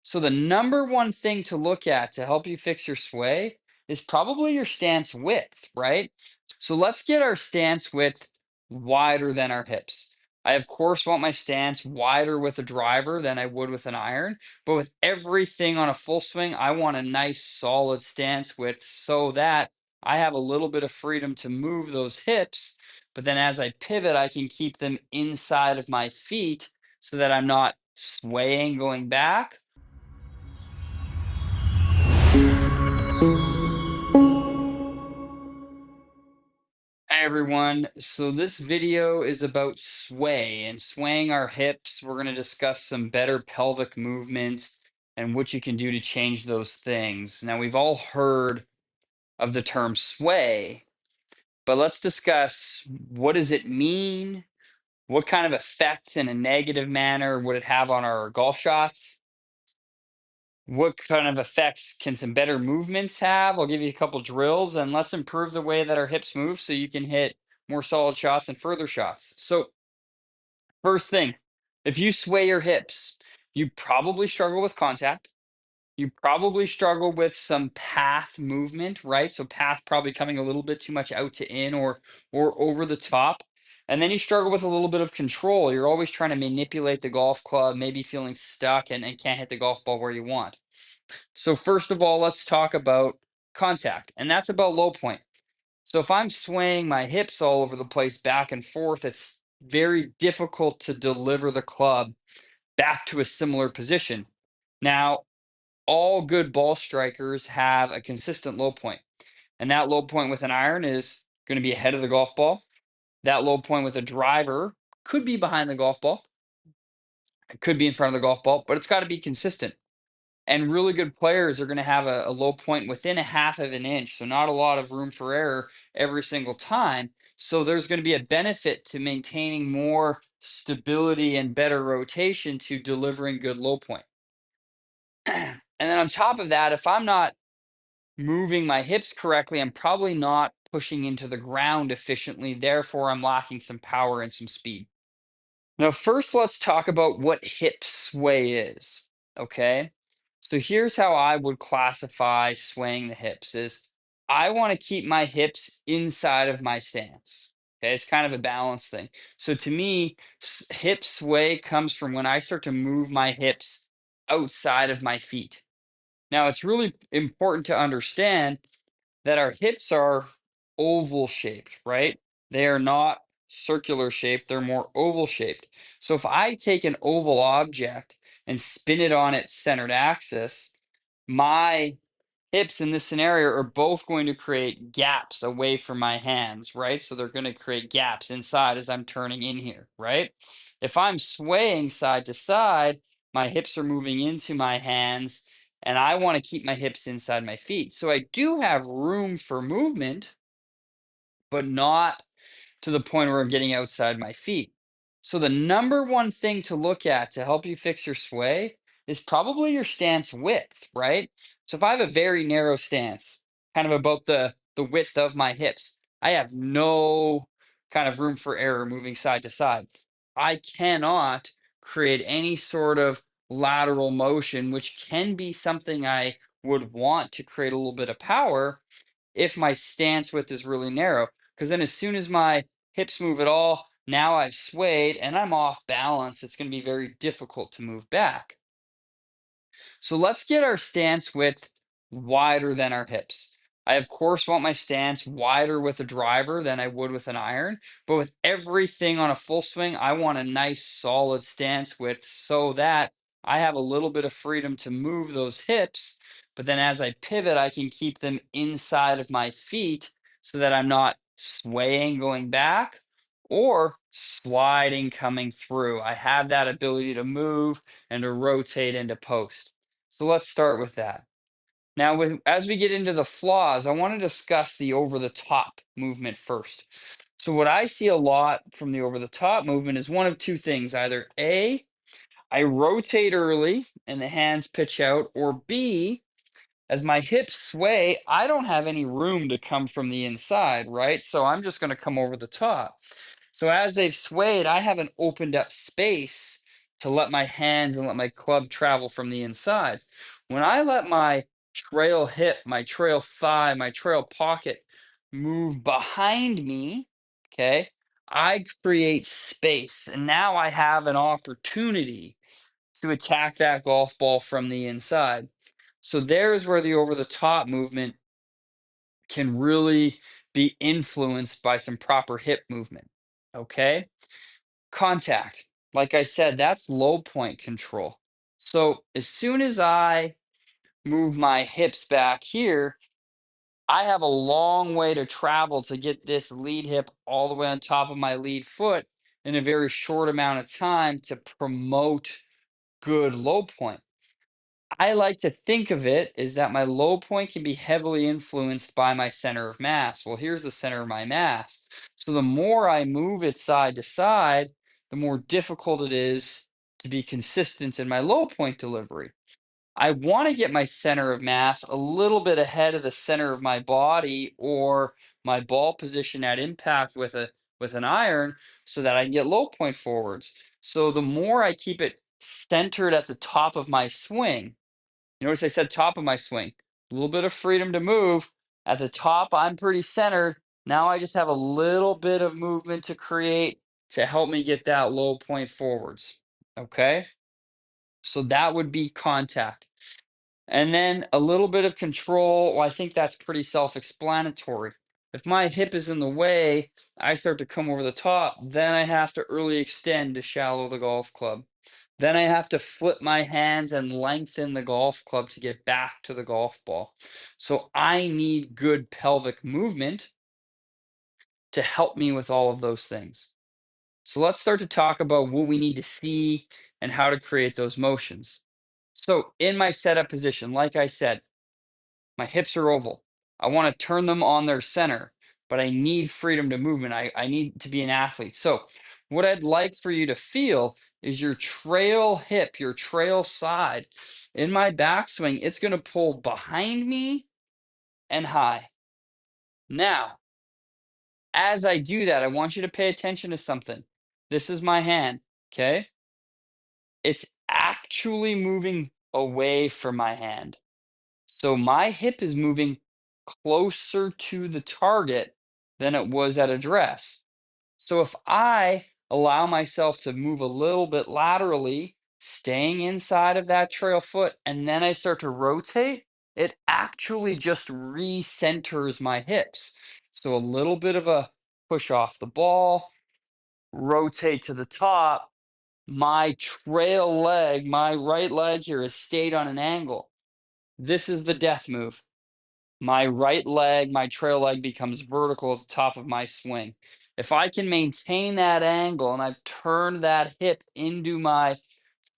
So the number one thing to look at to help you fix your sway is probably your stance width, right? So let's get our stance width wider than our hips. I, of course, want my stance wider with a driver than I would with an iron, but with everything on a full swing, I want a nice solid stance width so that I have a little bit of freedom to move those hips, but then as I pivot, I can keep them inside of my feet so that I'm not swaying going back. Hi everyone. So this video is about sway and swaying our hips. We're going to discuss some better pelvic movement and what you can do to change those things. Now we've all heard of the term sway, but let's discuss what does it mean? What kind of effects in a negative manner would it have on our golf shots? What kind of effects can some better movements have? I'll give you a couple drills and let's improve the way that our hips move so you can hit more solid shots and further shots. So, first thing, if you sway your hips, you probably struggle with contact. You probably struggle with some path movement, right? So path probably coming a little bit too much out to in or over the top. And then you struggle with a little bit of control. You're always trying to manipulate the golf club, maybe feeling stuck and can't hit the golf ball where you want. So first of all, let's talk about contact, and that's about low point. So if I'm swaying my hips all over the place back and forth, it's very difficult to deliver the club back to a similar position. Now, all good ball strikers have a consistent low point, and that low point with an iron is going to be ahead of the golf ball. That low point with a driver could be behind the golf ball. It could be in front of the golf ball, but it's got to be consistent. And really good players are going to have a low point within a half of an inch. So, not a lot of room for error every single time. So, there's going to be a benefit to maintaining more stability and better rotation to delivering good low point. And then, on top of that, if I'm not moving my hips correctly, I'm probably not pushing into the ground efficiently. Therefore, I'm lacking some power and some speed. Now, first, let's talk about what hip sway is. Okay. So here's how I would classify swaying the hips is I want to keep my hips inside of my stance. Okay. It's kind of a balance thing. So to me, hip sway comes from when I start to move my hips outside of my feet. Now, it's really important to understand that our hips are oval shaped, right? They are not circular shaped, they're more oval shaped. So if I take an oval object and spin it on its centered axis, my hips in this scenario are both going to create gaps away from my hands, right? So they're going to create gaps inside as I'm turning in here, right? If I'm swaying side to side, my hips are moving into my hands and I want to keep my hips inside my feet. So I do have room for movement, but not to the point where I'm getting outside my feet. So the number one thing to look at to help you fix your sway is probably your stance width, right? So if I have a very narrow stance, kind of about the width of my hips, I have no kind of room for error moving side to side. I cannot create any sort of lateral motion, which can be something I would want to create a little bit of power if my stance width is really narrow. Because then as soon as my hips move at all, now I've swayed and I'm off balance. It's going to be very difficult to move back. So let's get our stance width wider than our hips. I, of course, want my stance wider with a driver than I would with an iron, but with everything on a full swing, I want a nice solid stance width so that I have a little bit of freedom to move those hips, but then as I pivot, I can keep them inside of my feet so that I'm not swaying going back or sliding coming through. I have that ability to move and to rotate into post. So let's start with that. Now, as we get into the flaws, I want to discuss the over the top movement first. So, what I see a lot from the over the top movement is one of two things either A, I rotate early and the hands pitch out, or B, as my hips sway, I don't have any room to come from the inside, right? So, I'm just going to come over the top. So, as they've swayed, I haven't opened up space to let my hand and let my club travel from the inside. When I let my trail hip, my trail thigh, my trail pocket move behind me, okay, I create space. And now I have an opportunity to attack that golf ball from the inside. So there's where the over the top movement can really be influenced by some proper hip movement. Okay. Contact. Like I said, that's low point control. So as soon as I move my hips back here, I have a long way to travel to get this lead hip all the way on top of my lead foot in a very short amount of time to promote good low point. I like to think of it is that my low point can be heavily influenced by my center of mass. Well, here's the center of my mass. So the more I move it side to side, the more difficult it is to be consistent in my low point delivery. I want to get my center of mass a little bit ahead of the center of my body or my ball position at impact with an iron so that I can get low point forwards. So the more I keep it centered at the top of my swing, you notice I said top of my swing. A little bit of freedom to move. At the top, I'm pretty centered. Now I just have a little bit of movement to create to help me get that low point forwards. Okay. So that would be contact. And then a little bit of control. Well, I think that's pretty self explanatory. If my hip is in the way, I start to come over the top. Then I have to early extend to shallow the golf club. Then I have to flip my hands and lengthen the golf club to get back to the golf ball. So I need good pelvic movement to help me with all of those things. So let's start to talk about what we need to see and how to create those motions. So in my setup position, like I said, my hips are oval. I want to turn them on their center, but I need freedom to movement. I need to be an athlete. So, what I'd like for you to feel is your trail hip, your trail side. In my backswing, it's going to pull behind me and high. Now, as I do that, I want you to pay attention to something. This is my hand, okay? It's actually moving away from my hand. So my hip is moving closer to the target than it was at address. So if I allow myself to move a little bit laterally, staying inside of that trail foot, and then I start to rotate, it actually just recenters my hips. So a little bit of a push off the ball, rotate to the top. My trail leg, my right leg here is stayed on an angle. This is the death move. My right leg, my trail leg becomes vertical at the top of my swing. If I can maintain that angle and I've turned that hip into my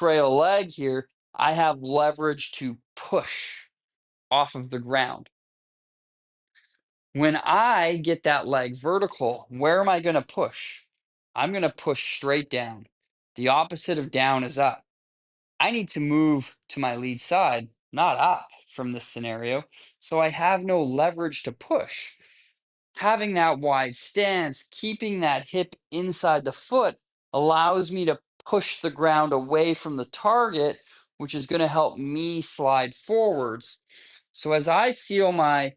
trail leg here, I have leverage to push off of the ground. When I get that leg vertical, where am I going to push? I'm going to push straight down. The opposite of down is up. I need to move to my lead side, not up from this scenario. So I have no leverage to push. Having that wide stance, keeping that hip inside the foot allows me to push the ground away from the target, which is going to help me slide forwards. So as I feel my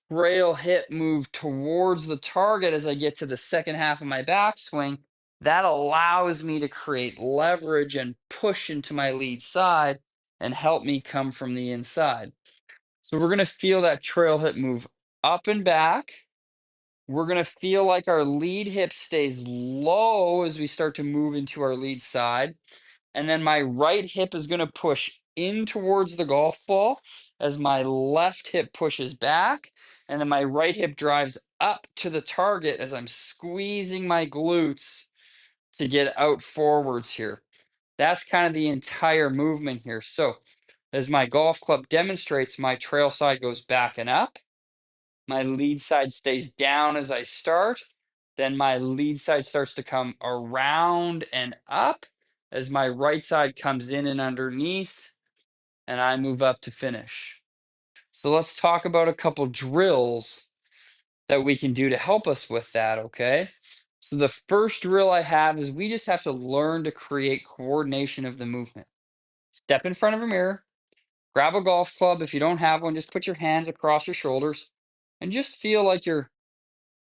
trail hip move towards the target as I get to the second half of my backswing, that allows me to create leverage and push into my lead side and help me come from the inside. So we're going to feel that trail hip move up and back. We're going to feel like our lead hip stays low as we start to move into our lead side. And then my right hip is going to push in towards the golf ball as my left hip pushes back. And then my right hip drives up to the target as I'm squeezing my glutes to get out forwards here. That's kind of the entire movement here. So as my golf club demonstrates, my trail side goes back and up. My lead side stays down as I start. Then my lead side starts to come around and up as my right side comes in and underneath, and I move up to finish. So let's talk about a couple drills that we can do to help us with that, okay? So the first drill I have is we just have to learn to create coordination of the movement. Step in front of a mirror, grab a golf club. If you don't have one, just put your hands across your shoulders and just feel like your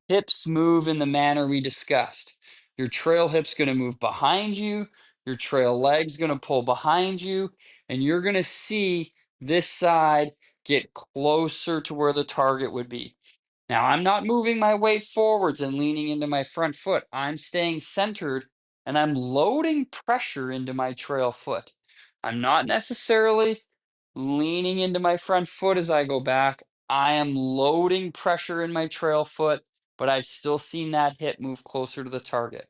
hips move in the manner we discussed. Your trail hip's going to move behind you, your trail leg's going to pull behind you, and you're going to see this side get closer to where the target would be. Now, I'm not moving my weight forwards and leaning into my front foot. I'm staying centered and I'm loading pressure into my trail foot. I'm not necessarily leaning into my front foot as I go back. I am loading pressure in my trail foot, but I've still seen that hip move closer to the target.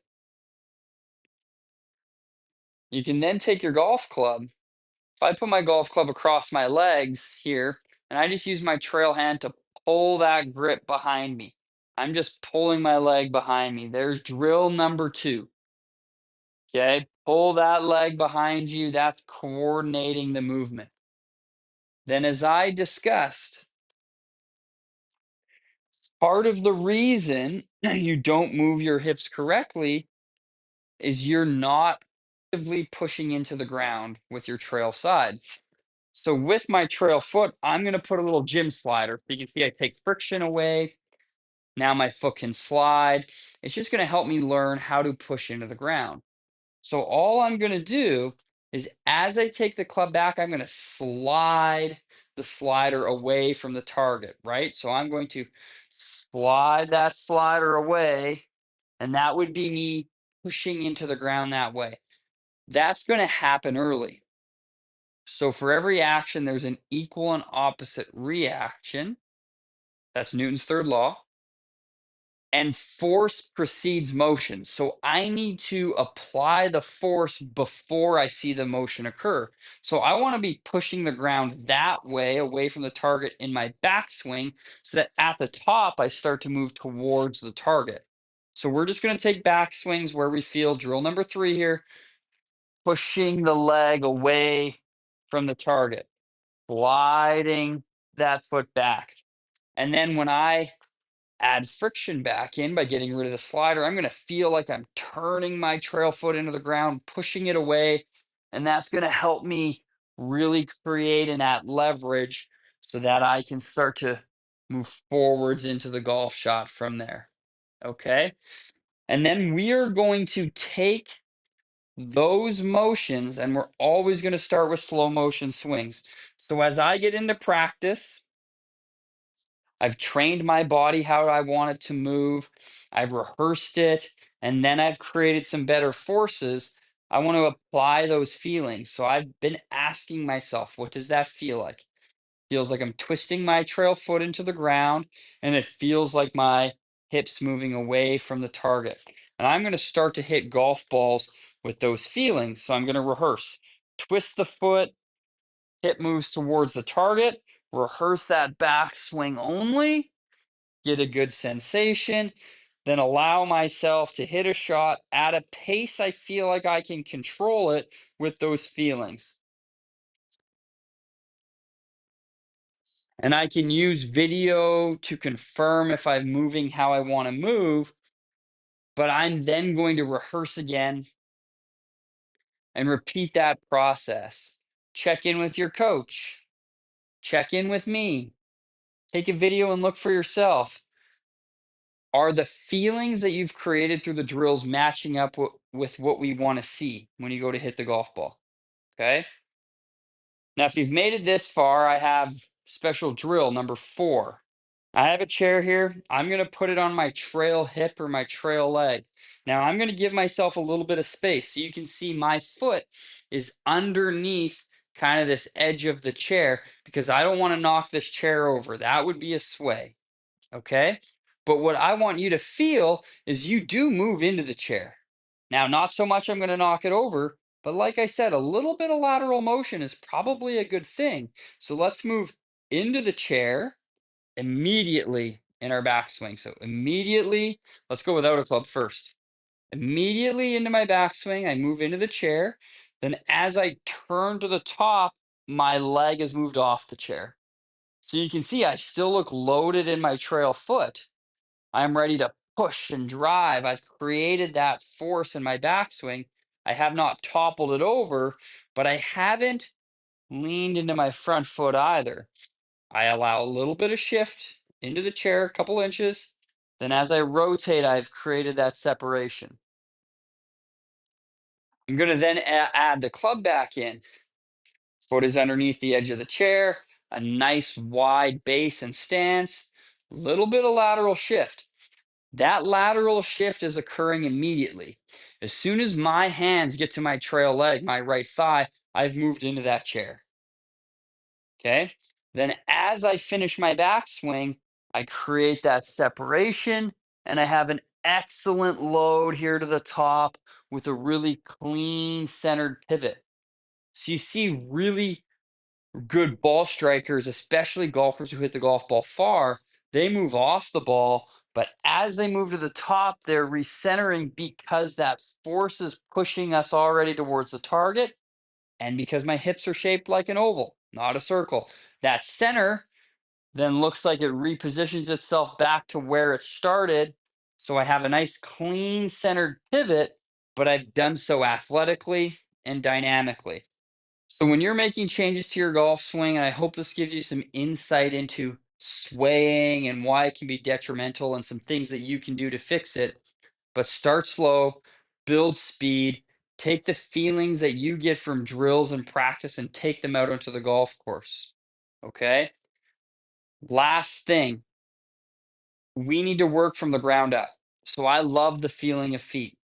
You can then take your golf club. If I put my golf club across my legs here, and I just use my trail hand to pull that grip behind me, I'm just pulling my leg behind me. There's drill number 2. Okay, pull that leg behind you. That's coordinating the movement. Then, as I discussed, part of the reason you don't move your hips correctly is you're not actively pushing into the ground with your trail side. So with my trail foot, I'm going to put a little gym slider. You can see I take friction away. Now my foot can slide. It's just going to help me learn how to push into the ground. So all I'm going to do is as I take the club back, I'm going to slide the slider away from the target, right? So I'm going to slide that slider away, and that would be me pushing into the ground that way. That's going to happen early. So for every action, there's an equal and opposite reaction. That's Newton's third law. And force precedes motion. So I need to apply the force before I see the motion occur. So I want to be pushing the ground that way, away from the target in my backswing, so that at the top, I start to move towards the target. So we're just going to take backswings where we feel drill number 3 here, pushing the leg away from the target, gliding that foot back. And then when I add friction back in by getting rid of the slider, I'm going to feel like I'm turning my trail foot into the ground, pushing it away. And that's going to help me really create in that leverage so that I can start to move forwards into the golf shot from there. Okay. And then we are going to take those motions, and we're always going to start with slow motion swings. So as I get into practice, I've trained my body how I want it to move. I've rehearsed it, and then I've created some better forces. I want to apply those feelings. So I've been asking myself, what does that feel like? Feels like I'm twisting my trail foot into the ground, and it feels like my hips moving away from the target. And I'm going to start to hit golf balls with those feelings. So I'm going to rehearse. Twist the foot, hip moves towards the target, rehearse that backswing only, get a good sensation, then allow myself to hit a shot at a pace I feel like I can control it with those feelings. And I can use video to confirm if I'm moving how I want to move, but I'm then going to rehearse again and repeat that process. Check in with your coach, check in with me, take a video and look for yourself. Are the feelings that you've created through the drills matching up with what we want to see when you go to hit the golf ball? Okay. Now, if you've made it this far, I have special drill number 4. I have a chair here. I'm going to put it on my trail hip or my trail leg. Now, I'm going to give myself a little bit of space so you can see my foot is underneath kind of this edge of the chair because I don't want to knock this chair over. That would be a sway. Okay. But what I want you to feel is you do move into the chair. Now, not so much I'm going to knock it over, but like I said, a little bit of lateral motion is probably a good thing. So let's move into the chair immediately in our backswing. So immediately, let's go without a club first. Immediately into my backswing, I move into the chair. Then as I turn to the top, my leg has moved off the chair. So you can see I still look loaded in my trail foot. I'm ready to push and drive. I've created that force in my backswing. I have not toppled it over, but I haven't leaned into my front foot either. I allow a little bit of shift into the chair, a couple inches. Then as I rotate, I've created that separation. I'm going to then add the club back in. Foot is underneath the edge of the chair, a nice wide base and stance, little bit of lateral shift. That lateral shift is occurring immediately. As soon as my hands get to my trail leg, my right thigh, I've moved into that chair. Okay. Then as I finish my backswing, I create that separation and I have an excellent load here to the top with a really clean centered pivot. So you see really good ball strikers, especially golfers who hit the golf ball far, they move off the ball, but as they move to the top, they're recentering because that force is pushing us already towards the target. And because my hips are shaped like an oval, not a circle, that center then looks like it repositions itself back to where it started. So I have a nice clean centered pivot, but I've done so athletically and dynamically. So when you're making changes to your golf swing, and I hope this gives you some insight into swaying and why it can be detrimental and some things that you can do to fix it, but start slow, build speed, take the feelings that you get from drills and practice and take them out onto the golf course. Okay? Last thing, we need to work from the ground up. So I love the feeling of feet.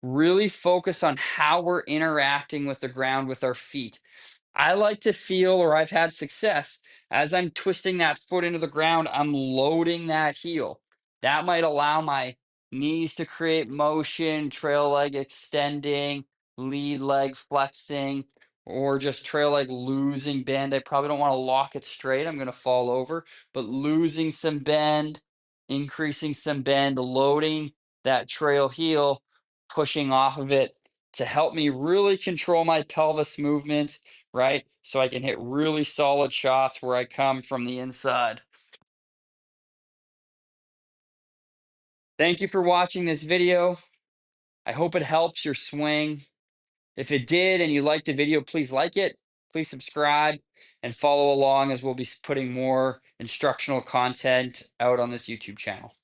Really focus on how we're interacting with the ground with our feet. I like to feel, or I've had success, as I'm twisting that foot into the ground, I'm loading that heel. That might allow my knees to create motion, trail leg extending, lead leg flexing, or just trail leg losing bend. I probably don't want to lock it straight. I'm going to fall over, but losing some bend, increasing some bend, loading that trail heel, pushing off of it to help me really control my pelvis movement, right? So I can hit really solid shots where I come from the inside. Thank you for watching this video. I hope it helps your swing. If it did and you liked the video, please like it. Please subscribe and follow along as we'll be putting more instructional content out on this YouTube channel.